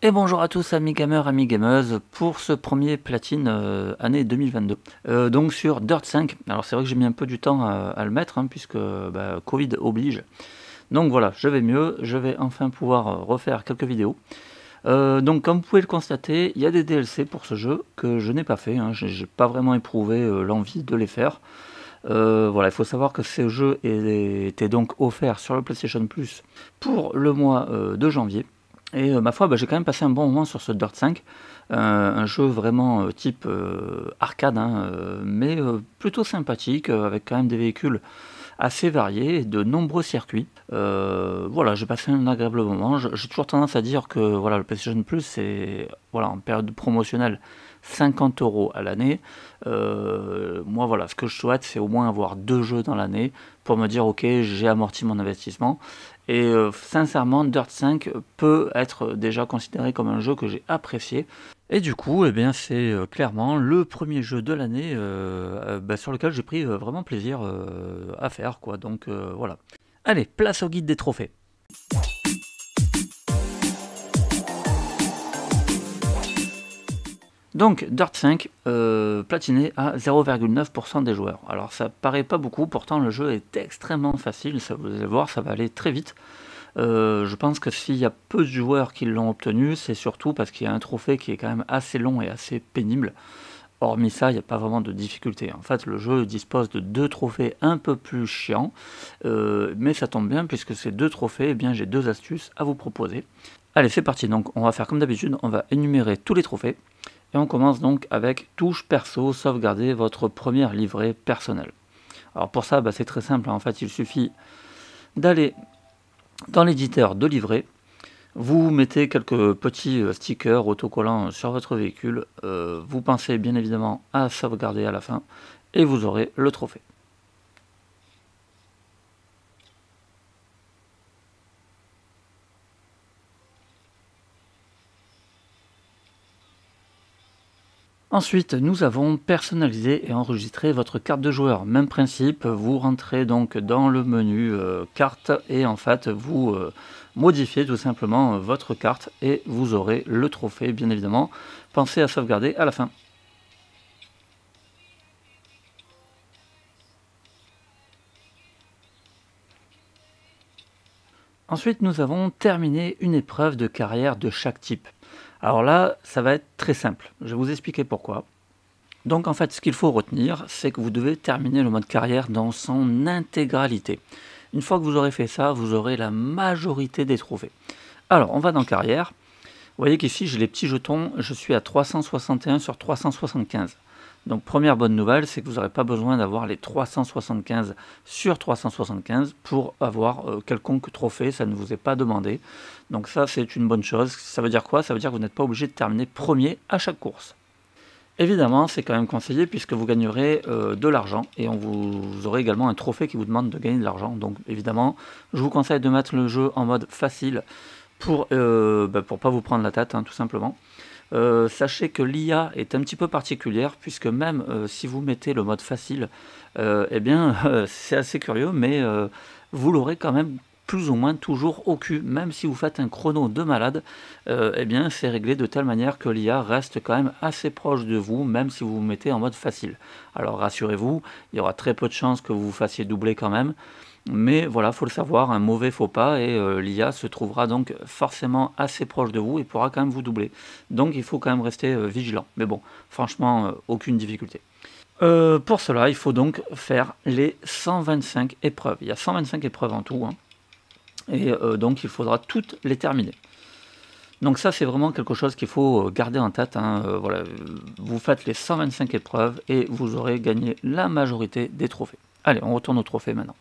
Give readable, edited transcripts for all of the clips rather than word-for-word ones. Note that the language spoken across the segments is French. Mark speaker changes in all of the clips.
Speaker 1: Et bonjour à tous amis gamers, amis gameuses, pour ce premier platine année 2022. Donc sur Dirt 5, alors c'est vrai que j'ai mis un peu du temps à le mettre, hein, puisque Covid oblige. Donc voilà, je vais mieux, je vais enfin pouvoir refaire quelques vidéos. Donc comme vous pouvez le constater, il y a des DLC pour ce jeu que je n'ai pas fait, hein, j'ai pas vraiment éprouvé l'envie de les faire. Voilà, il faut savoir que ce jeu était donc offert sur le PlayStation Plus pour le mois de janvier. Et ma foi, j'ai quand même passé un bon moment sur ce Dirt 5. Un jeu vraiment type arcade, hein, mais plutôt sympathique, avec quand même des véhicules assez variés, et de nombreux circuits. Voilà, j'ai passé un agréable moment. J'ai toujours tendance à dire que voilà, le PlayStation Plus, c'est voilà, en période promotionnelle 50 € à l'année. Moi, voilà, ce que je souhaite, c'est au moins avoir 2 jeux dans l'année pour me dire, ok, j'ai amorti mon investissement. Et sincèrement, Dirt 5 peut être déjà considéré comme un jeu que j'ai apprécié. Et du coup, eh bien, c'est clairement le premier jeu de l'année sur lequel j'ai pris vraiment plaisir à faire, quoi. Donc voilà. Allez, place au guide des trophées. Donc Dirt 5, platiné à 0,9% des joueurs. Alors ça paraît pas beaucoup, pourtant le jeu est extrêmement facile, ça, vous allez voir, ça va aller très vite. Je pense que s'il y a peu de joueurs qui l'ont obtenu, c'est surtout parce qu'il y a un trophée qui est quand même assez long et assez pénible. Hormis ça, il n'y a pas vraiment de difficulté. En fait, le jeu dispose de 2 trophées un peu plus chiants, mais ça tombe bien puisque ces 2 trophées, eh bien, j'ai 2 astuces à vous proposer. Allez, c'est parti. Donc, on va faire comme d'habitude, on va énumérer tous les trophées. Et on commence donc avec touche perso, sauvegarder votre première livrée personnelle. Alors pour ça, c'est très simple. En fait, il suffit d'aller dans l'éditeur de livret. Vous mettez quelques petits stickers autocollants sur votre véhicule. Vous pensez bien évidemment à sauvegarder à la fin. Et vous aurez le trophée. Ensuite, nous avons personnalisé et enregistré votre carte de joueur. Même principe, vous rentrez donc dans le menu carte et en fait vous modifiez tout simplement votre carte et vous aurez le trophée bien évidemment. Pensez à sauvegarder à la fin. Ensuite, nous avons terminé une épreuve de carrière de chaque type. Alors là, ça va être très simple. Je vais vous expliquer pourquoi. Donc en fait, ce qu'il faut retenir, c'est que vous devez terminer le mode carrière dans son intégralité. Une fois que vous aurez fait ça, vous aurez la majorité des trophées. Alors, on va dans carrière. Vous voyez qu'ici, j'ai les petits jetons. Je suis à 361 sur 375. Donc première bonne nouvelle, c'est que vous n'aurez pas besoin d'avoir les 375 sur 375 pour avoir quelconque trophée, ça ne vous est pas demandé. Donc ça, c'est une bonne chose. Ça veut dire quoi? Ça veut dire que vous n'êtes pas obligé de terminer premier à chaque course. Évidemment, c'est quand même conseillé puisque vous gagnerez de l'argent et vous aurez également un trophée qui vous demande de gagner de l'argent. Donc évidemment, je vous conseille de mettre le jeu en mode facile pour pas vous prendre la tête, hein, tout simplement. Sachez que l'IA est un petit peu particulière puisque même si vous mettez le mode facile, c'est assez curieux, mais vous l'aurez quand même plus ou moins toujours au cul, même si vous faites un chrono de malade, c'est réglé de telle manière que l'IA reste quand même assez proche de vous, même si vous vous mettez en mode facile. Alors rassurez-vous, il y aura très peu de chances que vous vous fassiez doubler quand même, mais voilà, faut le savoir, un mauvais faux pas et l'IA se trouvera donc forcément assez proche de vous et pourra quand même vous doubler. Donc il faut quand même rester vigilant. Mais bon, franchement, aucune difficulté. Pour cela, il faut donc faire les 125 épreuves. Il y a 125 épreuves en tout, hein, et donc il faudra toutes les terminer. Donc ça, c'est vraiment quelque chose qu'il faut garder en tête, hein. Voilà, vous faites les 125 épreuves et vous aurez gagné la majorité des trophées. Allez, on retourne au trophée maintenant.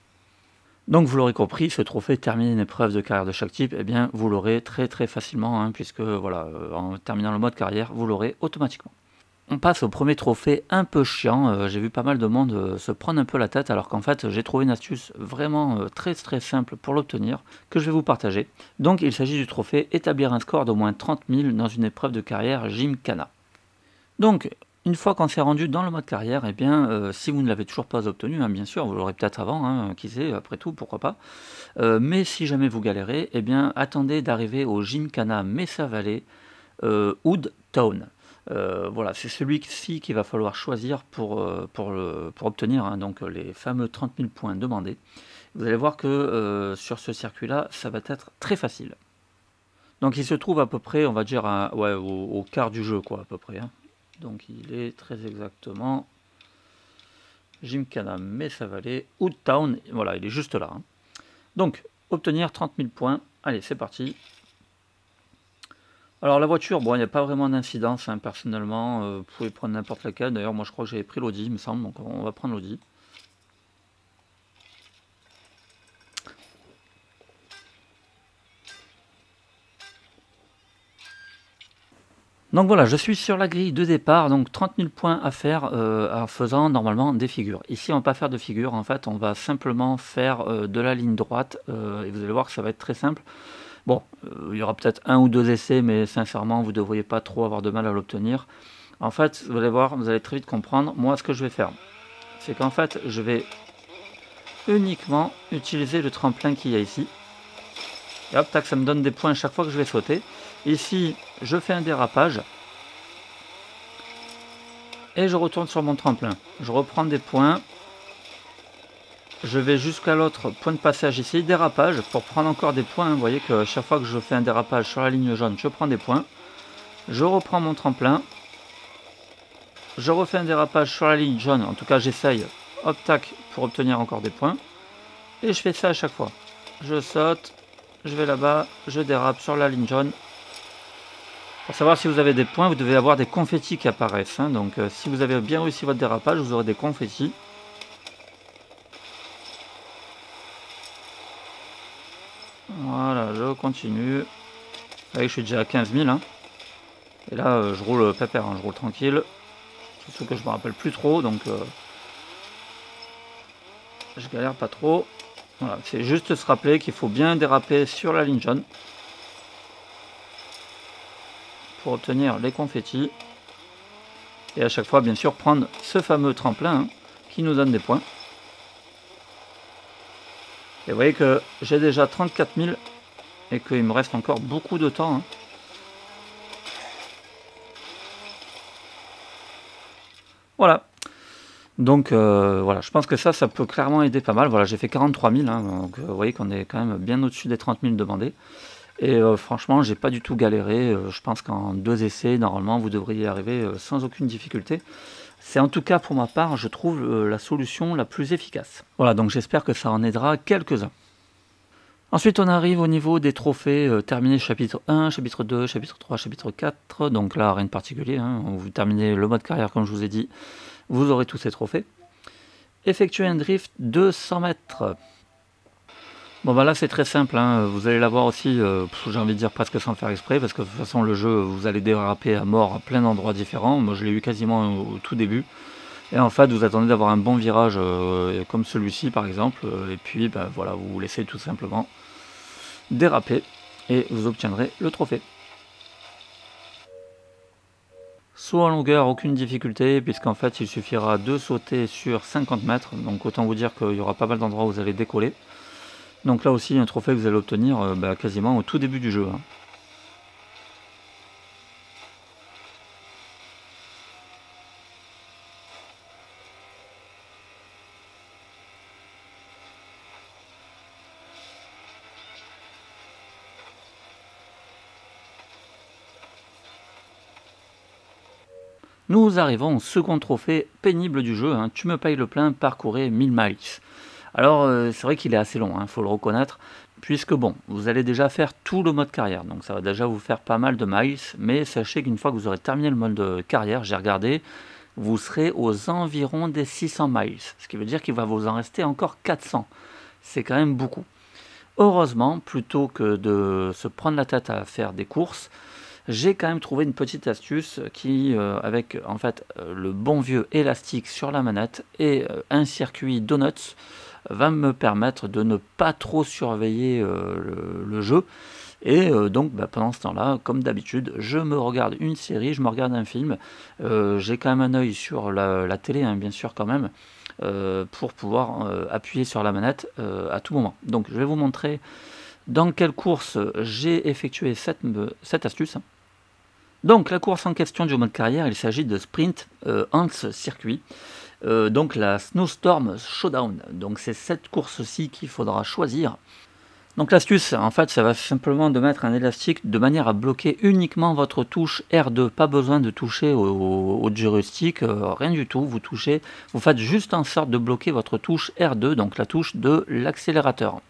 Speaker 1: Donc vous l'aurez compris, ce trophée terminer une épreuve de carrière de chaque type, eh bien vous l'aurez très très facilement, hein, puisque voilà, en terminant le mode carrière, vous l'aurez automatiquement. On passe au premier trophée un peu chiant. J'ai vu pas mal de monde se prendre un peu la tête alors qu'en fait j'ai trouvé une astuce vraiment très très simple pour l'obtenir que je vais vous partager. Donc il s'agit du trophée établir un score d'au moins 30 000 dans une épreuve de carrière Gymkhana. Donc une fois qu'on s'est rendu dans le mode carrière, si vous ne l'avez toujours pas obtenu, hein, bien sûr, vous l'aurez peut-être avant, hein, qui sait, après tout, pourquoi pas. Mais si jamais vous galérez, attendez d'arriver au Gymkhana Mesa Valley Oud Town. Voilà, c'est celui-ci qu'il va falloir choisir pour obtenir hein, donc, les fameux 30 000 points demandés. Vous allez voir que sur ce circuit-là, ça va être très facile. Donc il se trouve à peu près, on va dire, au quart du jeu, quoi, à peu près. Hein. Donc il est très exactement Gymkhana Mesa Valley, Oud Town, voilà, il est juste là. Hein. Donc, obtenir 30 000 points. Allez, c'est parti. Alors la voiture, bon, il n'y a pas vraiment d'incidence, hein, personnellement. Vous pouvez prendre n'importe laquelle. D'ailleurs, moi je crois que j'avais pris l'Audi, il me semble, donc on va prendre l'Audi. Donc voilà, je suis sur la grille de départ, donc 30 000 points à faire en faisant normalement des figures. Ici, on ne va pas faire de figures, en fait, on va simplement faire de la ligne droite, et vous allez voir que ça va être très simple. Bon, il y aura peut-être un ou deux essais, mais sincèrement, vous ne devriez pas trop avoir de mal à l'obtenir. En fait, vous allez voir, vous allez très vite comprendre. Moi, ce que je vais faire, c'est qu'en fait, je vais uniquement utiliser le tremplin qu'il y a ici. Et hop, tac, ça me donne des points à chaque fois que je vais sauter. Ici, je fais un dérapage. Et je retourne sur mon tremplin. Je reprends des points. Je vais jusqu'à l'autre point de passage ici, dérapage, pour prendre encore des points. Vous voyez que chaque fois que je fais un dérapage sur la ligne jaune, je prends des points. Je reprends mon tremplin. Je refais un dérapage sur la ligne jaune. En tout cas, j'essaye. Hop, tac, pour obtenir encore des points. Et je fais ça à chaque fois. Je saute. Je vais là-bas, je dérape sur la ligne jaune. Pour savoir si vous avez des points, vous devez avoir des confettis qui apparaissent. Hein. Donc si vous avez bien réussi votre dérapage, vous aurez des confettis. Voilà, je continue. Vous voyez, je suis déjà à 15 000. Hein. Et là, je roule pépère, hein, je roule tranquille. C'est ce que je me rappelle plus trop, donc je galère pas trop. Voilà, c'est juste se rappeler qu'il faut bien déraper sur la ligne jaune pour obtenir les confettis. Et à chaque fois, bien sûr, prendre ce fameux tremplin hein, qui nous donne des points. Et vous voyez que j'ai déjà 34 000 et qu'il me reste encore beaucoup de temps. Hein. Voilà. Donc voilà, je pense que ça peut clairement aider pas mal. Voilà, j'ai fait 43 000, hein, donc vous voyez qu'on est quand même bien au-dessus des 30 000 demandés. Et franchement, j'ai pas du tout galéré. Je pense qu'en 2 essais, normalement, vous devriez y arriver sans aucune difficulté. C'est en tout cas pour ma part, je trouve la solution la plus efficace. Voilà, donc j'espère que ça en aidera quelques-uns. Ensuite, on arrive au niveau des trophées terminés chapitre 1, chapitre 2, chapitre 3, chapitre 4. Donc là, rien de particulier. Hein. Vous terminez le mode carrière, comme je vous ai dit. Vous aurez tous ces trophées. Effectuer un drift de 100 mètres. Bon bah là c'est très simple, hein. Vous allez l'avoir aussi, j'ai envie de dire presque sans faire exprès, parce que de toute façon le jeu, vous allez déraper à mort à plein d'endroits différents. Moi je l'ai eu quasiment au tout début. Et en fait vous attendez d'avoir un bon virage comme celui-ci par exemple, et puis bah, voilà, vous laissez tout simplement déraper et vous obtiendrez le trophée. Saut en longueur, aucune difficulté, puisqu'en fait il suffira de sauter sur 50 mètres, donc autant vous dire qu'il y aura pas mal d'endroits où vous allez décoller. Donc là aussi un trophée que vous allez obtenir quasiment au tout début du jeu. Hein. Nous arrivons au second trophée pénible du jeu, hein. Tu me payes le plein, parcourez 1000 miles. Alors c'est vrai qu'il est assez long, faut le reconnaître, puisque bon, vous allez déjà faire tout le mode carrière, donc ça va déjà vous faire pas mal de miles, mais sachez qu'une fois que vous aurez terminé le mode carrière, j'ai regardé, vous serez aux environs des 600 miles, ce qui veut dire qu'il va vous en rester encore 400, c'est quand même beaucoup. Heureusement, plutôt que de se prendre la tête à faire des courses, j'ai quand même trouvé une petite astuce qui, avec en fait le bon vieux élastique sur la manette et un circuit donuts, va me permettre de ne pas trop surveiller le jeu. Et donc pendant ce temps-là, comme d'habitude, je me regarde une série, je me regarde un film. J'ai quand même un œil sur la télé, hein, bien sûr quand même, pour pouvoir appuyer sur la manette à tout moment. Donc je vais vous montrer dans quelle course j'ai effectué cette astuce. Donc la course en question du mode carrière, il s'agit de Sprint Hans Circuit, donc la Snowstorm Showdown. Donc c'est cette course-ci qu'il faudra choisir. Donc l'astuce, en fait, ça va simplement de mettre un élastique de manière à bloquer uniquement votre touche R2. Pas besoin de toucher au joystick, rien du tout. Vous faites juste en sorte de bloquer votre touche R2, donc la touche de l'accélérateur.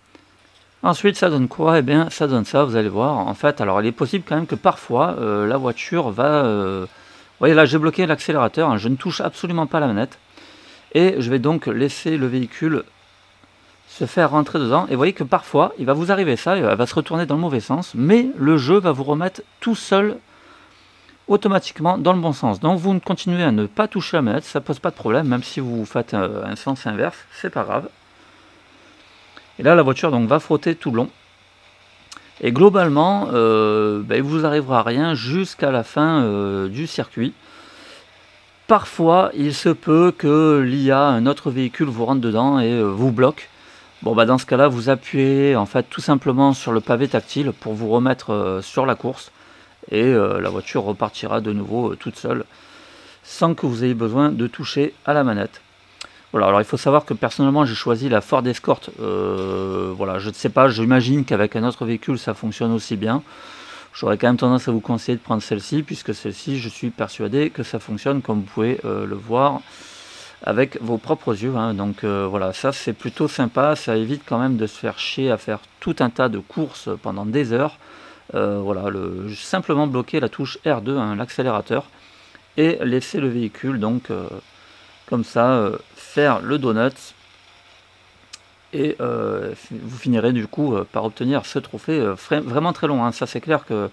Speaker 1: Ensuite, ça donne quoi? Eh bien, ça donne ça, vous allez voir. En fait, alors il est possible quand même que parfois, la voiture va... Vous voyez là, j'ai bloqué l'accélérateur, hein, je ne touche absolument pas la manette. Et je vais donc laisser le véhicule se faire rentrer dedans. Et vous voyez que parfois, il va vous arriver ça, elle va se retourner dans le mauvais sens, mais le jeu va vous remettre tout seul, automatiquement, dans le bon sens. Donc vous continuez à ne pas toucher la manette, ça pose pas de problème, même si vous faites un sens inverse, c'est pas grave. Et là, la voiture donc va frotter tout le long. Et globalement, il vous arrivera rien jusqu'à la fin du circuit. Parfois, il se peut que l'IA, un autre véhicule, vous rentre dedans et vous bloque. Bon, dans ce cas-là, vous appuyez en fait tout simplement sur le pavé tactile pour vous remettre sur la course. Et la voiture repartira de nouveau toute seule, sans que vous ayez besoin de toucher à la manette. Voilà, alors il faut savoir que personnellement j'ai choisi la Ford Escort. Voilà, je ne sais pas, j'imagine qu'avec un autre véhicule ça fonctionne aussi bien. J'aurais quand même tendance à vous conseiller de prendre celle-ci, puisque celle-ci, je suis persuadé que ça fonctionne comme vous pouvez le voir avec vos propres yeux. Hein. Donc voilà, ça c'est plutôt sympa, ça évite quand même de se faire chier à faire tout un tas de courses pendant des heures. Voilà, simplement bloquer la touche R2, hein, l'accélérateur, et laisser le véhicule donc comme ça faire le donut. Et vous finirez du coup par obtenir ce trophée vraiment très long. Hein. Ça c'est clair que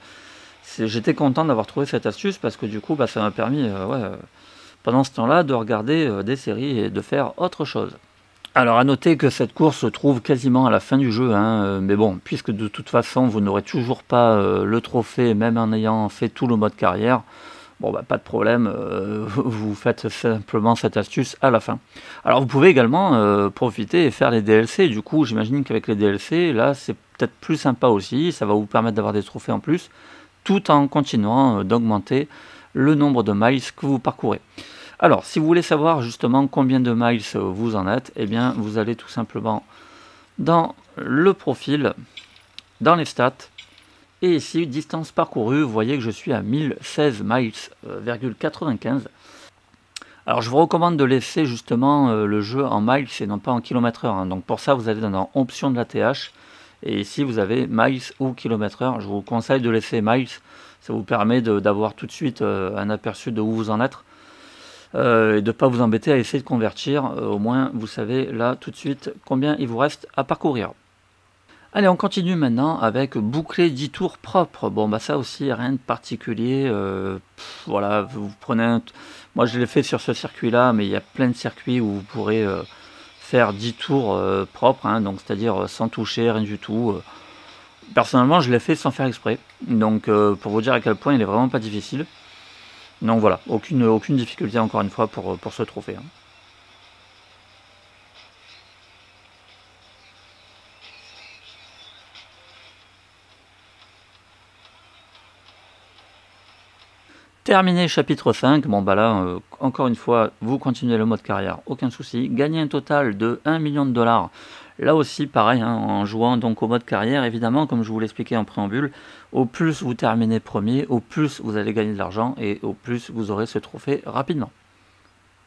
Speaker 1: j'étais content d'avoir trouvé cette astuce, parce que du coup ça m'a permis pendant ce temps-là de regarder des séries et de faire autre chose. Alors à noter que cette course se trouve quasiment à la fin du jeu, hein, mais bon, puisque de toute façon vous n'aurez toujours pas le trophée, même en ayant fait tout le mode carrière, bon pas de problème, vous faites simplement cette astuce à la fin. Alors vous pouvez également profiter et faire les DLC, du coup j'imagine qu'avec les DLC, là c'est peut-être plus sympa aussi, ça va vous permettre d'avoir des trophées en plus, tout en continuant d'augmenter le nombre de miles que vous parcourez. Alors, si vous voulez savoir justement combien de miles vous en êtes, eh bien, vous allez tout simplement dans le profil, dans les stats, et ici, distance parcourue, vous voyez que je suis à 1016 miles,95. Alors, je vous recommande de laisser justement le jeu en miles et non pas en kilomètres-heure. Hein. Donc, pour ça, vous allez dans option de la TH, et ici, vous avez miles ou kilomètres-heure. Je vous conseille de laisser miles, ça vous permet d'avoir tout de suite un aperçu de où vous en êtes. Et de ne pas vous embêter à essayer de convertir, au moins vous savez là tout de suite combien il vous reste à parcourir. Allez, on continue maintenant avec boucler 10 tours propres. Bon ça aussi rien de particulier, voilà, vous prenez moi je l'ai fait sur ce circuit là, mais il y a plein de circuits où vous pourrez faire 10 tours propres, hein, donc c'est-à-dire sans toucher, rien du tout. Personnellement je l'ai fait sans faire exprès, donc pour vous dire à quel point il est vraiment pas difficile. Donc voilà, aucune difficulté encore une fois pour ce trophée. Hein. Terminé chapitre 5, bon là, encore une fois, vous continuez le mode carrière, aucun souci. Gagnez un total de 1 million de dollars. Là aussi, pareil, hein, en jouant donc au mode carrière, évidemment, comme je vous l'expliquais en préambule, au plus vous terminez premier, au plus vous allez gagner de l'argent et au plus vous aurez ce trophée rapidement.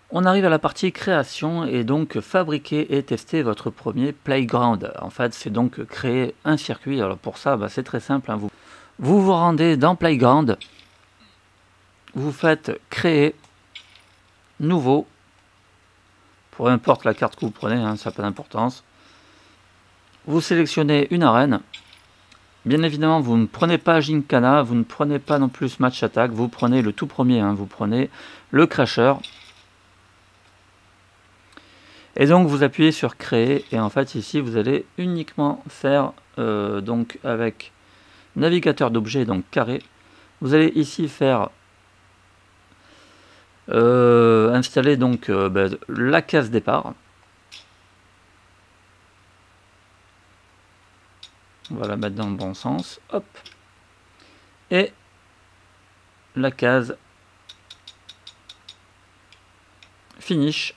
Speaker 1: On arrive à la partie création et donc fabriquer et tester votre premier playground. En fait, c'est donc créer un circuit. Alors pour ça, c'est très simple. Hein. Vous rendez dans Playground, vous faites créer, nouveau, peu importe la carte que vous prenez, hein, ça n'a pas d'importance. Vous sélectionnez une arène. Bien évidemment, vous ne prenez pas Gincana, vous ne prenez pas non plus Match Attack, vous prenez le tout premier, hein, vous prenez le Crasher. Et donc vous appuyez sur créer et en fait ici vous allez uniquement faire donc avec navigateur d'objets, donc carré. Vous allez ici faire installer donc la case départ. On va la mettre dans le bon sens. Hop. Et la case finish.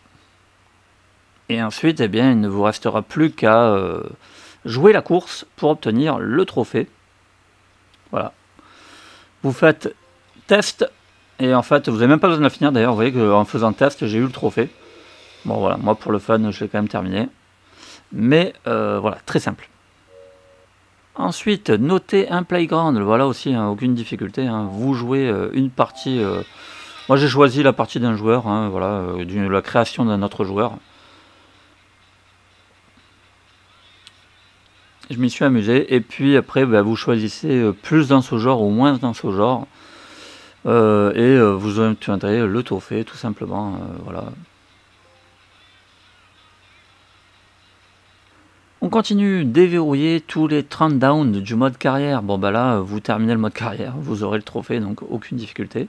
Speaker 1: Et ensuite, eh bien, il ne vous restera plus qu'à jouer la course pour obtenir le trophée. Voilà. Vous faites test, et en fait, vous n'avez même pas besoin de la finir. D'ailleurs, vous voyez qu'en faisant test, j'ai eu le trophée. Bon, voilà, moi pour le fun, je l'ai quand même terminé. Mais voilà, très simple. Ensuite, notez un playground. Voilà aussi, hein, aucune difficulté. Hein. Vous jouez une partie. Moi, j'ai choisi la partie d'un joueur. Hein, voilà, de la création d'un autre joueur. Je m'y suis amusé. Et puis après, bah, vous choisissez plus dans ce genre ou moins dans ce genre. Et vous obtiendrez le trophée, tout simplement. Voilà. On continue, déverrouiller tous les 30 downs du mode carrière. Bon bah là, vous terminez le mode carrière, vous aurez le trophée, donc aucune difficulté.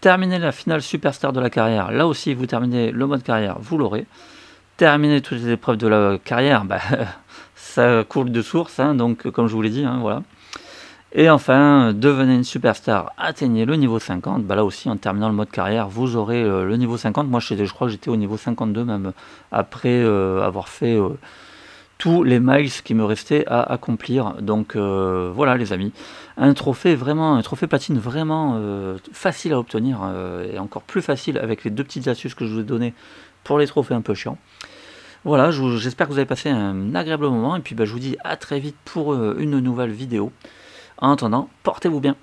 Speaker 1: Terminer la finale superstar de la carrière, là aussi vous terminez le mode carrière, vous l'aurez. Terminer toutes les épreuves de la carrière, bah, ça coule de source, hein, donc comme je vous l'ai dit, hein, voilà. Et enfin, devenez une superstar, atteignez le niveau 50, bah là aussi en terminant le mode carrière, vous aurez le niveau 50. Moi je crois que j'étais au niveau 52 même, après avoir fait... tous les miles qui me restaient à accomplir. Donc voilà les amis, un trophée platine vraiment facile à obtenir, et encore plus facile avec les deux petites astuces que je vous ai données pour les trophées un peu chiants. Voilà, j'espère que vous avez passé un agréable moment, et puis bah, je vous dis à très vite pour une nouvelle vidéo. En attendant, portez-vous bien.